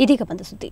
ಇದೀಗ ಬಂದ ಸುದ್ದಿ.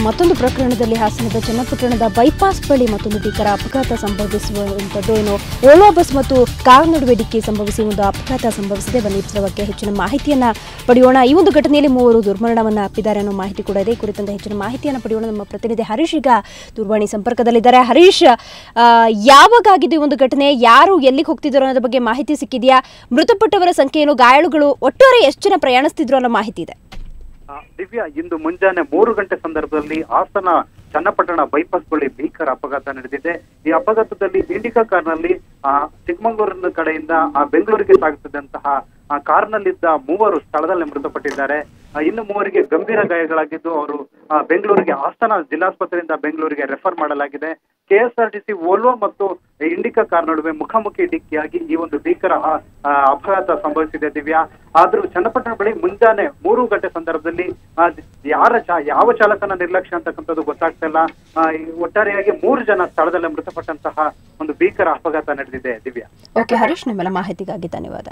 ಮತ್ತೊಂದು ಪ್ರಕರಣದಲ್ಲಿ ಹಾಸನದ ಚನ್ನಪಟ್ಟಣದ ಬೈಪಾಸ್ ಬಳಿ ಮತ್ತೊಂದು ಭೀಕರ ಅಪಘಾತ ಸಂಭವಿಸುವಂಥದ್ದು. ಏನು ಓಲೋ ಬಸ್ ಮತ್ತು ಕಾರ್ ನಡುವೆ ಡಿಕ್ಕಿ ಸಂಭವಿಸಿ ಒಂದು ಅಪಘಾತ ಸಂಭವಿಸಿದೆ. ಬನ್ನಿ ಇದರ ಬಗ್ಗೆ ಹೆಚ್ಚಿನ ಮಾಹಿತಿಯನ್ನ ಪಡೆಯೋಣ. ಈ ಒಂದು ಘಟನೆಯಲ್ಲಿ 3 ದುರ್ಮರಣವನ್ನು ಅಪ್ಪಿದ್ದಾರೆ ಅನ್ನೋ ಮಾಹಿತಿ ಕೂಡ ಇದೆ. ಕುರಿತಂತೆ ಹೆಚ್ಚಿನ ಮಾಹಿತಿಯನ್ನು ಪಡೆಯೋಣ. ನಮ್ಮ ಪ್ರತಿನಿಧಿ ಹರೀಶ್ ಈಗ ದೂರವಾಣಿ ಸಂಪರ್ಕದಲ್ಲಿದ್ದಾರೆ. ಹರೀಶ್, ಯಾವಾಗ ಆಗಿದೆ ಈ ಒಂದು ಘಟನೆ, ಯಾರು ಎಲ್ಲಿಗೆ ಹೋಗ್ತಿದ್ರು ಅನ್ನೋದ್ರ ಬಗ್ಗೆ ಮಾಹಿತಿ ಸಿಕ್ಕಿದೆಯಾ? ಮೃತಪಟ್ಟವರ ಸಂಖ್ಯೆ ಏನು, ಗಾಯಾಳುಗಳು ಒಟ್ಟಾರೆ ಎಷ್ಟು ಜನ ಪ್ರಯಾಣಿಸ್ತಿದ್ರು ಅನ್ನೋ ಮಾಹಿತಿ ಇದೆ? ದಿವ್ಯಾ, ಇಂದು ಮುಂಜಾನೆ 3 ಗಂಟೆ ಸಂದರ್ಭದಲ್ಲಿ ಹಾಸನ ಚನ್ನಪಟ್ಟಣ ಬೈಪಾಸ್ ಬಳಿ ಭೀಕರ ಅಪಘಾತ ನಡೆದಿದೆ. ಈ ಅಪಘಾತದಲ್ಲಿ ಇಂಡಿಕಾ ಕಾರ್ನಲ್ಲಿ ಚಿಕ್ಕಮಗಳೂರಿನ ಕಡೆಯಿಂದ ಬೆಂಗಳೂರಿಗೆ ಸಾಗುತ್ತಿದ್ದಂತಹ ಕಾರ್ನಲ್ಲಿದ್ದ 3 ಸ್ಥಳದಲ್ಲೇ ಮೃತಪಟ್ಟಿದ್ದಾರೆ. ಇನ್ನು 3 ಗಂಭೀರ ಗಾಯಗಳಾಗಿದ್ದು ಅವರು ಬೆಂಗಳೂರಿಗೆ ಹಾಸನ ಜಿಲ್ಲಾಸ್ಪತ್ರೆಯಿಂದ ಬೆಂಗಳೂರಿಗೆ ರೆಫರ್ ಮಾಡಲಾಗಿದೆ. ಕೆಎಸ್ಆರ್ಟಿಸಿ ವೋಲ್ವೋ ಮತ್ತು ಇಂಡಿಕಾ ಕಾರ್ ನಡುವೆ ಮುಖಾಮುಖಿ ಡಿಕ್ಕಿಯಾಗಿ ಈ ಒಂದು ಭೀಕರ ಅಪಘಾತ ಸಂಭವಿಸಿದೆ. ದಿವ್ಯಾ, ಆದ್ರೂ ಚನ್ನಪಟ್ಟಣ ಬಳಿ ಮುಂಜಾನೆ 3 ಗಂಟೆ ಸಂದರ್ಭದಲ್ಲಿ ಯಾವ ಚಾಲಕನ ನಿರ್ಲಕ್ಷ್ಯ ಅಂತಕ್ಕಂಥದ್ದು ಗೊತ್ತಾಗ್ತಾ ಇಲ್ಲ. ಒಟ್ಟಾರೆಯಾಗಿ 3 ಜನ ಸ್ಥಳದಲ್ಲೇ ಮೃತಪಟ್ಟಂತಹ ಒಂದು ಭೀಕರ ಅಪಘಾತ ನಡೆದಿದೆ. ದಿವ್ಯಾ, ಓಕೆ ಹರೀಶ್, ನಿಮ್ಮೆಲ್ಲ ಮಾಹಿತಿಗಾಗಿ ಧನ್ಯವಾದ.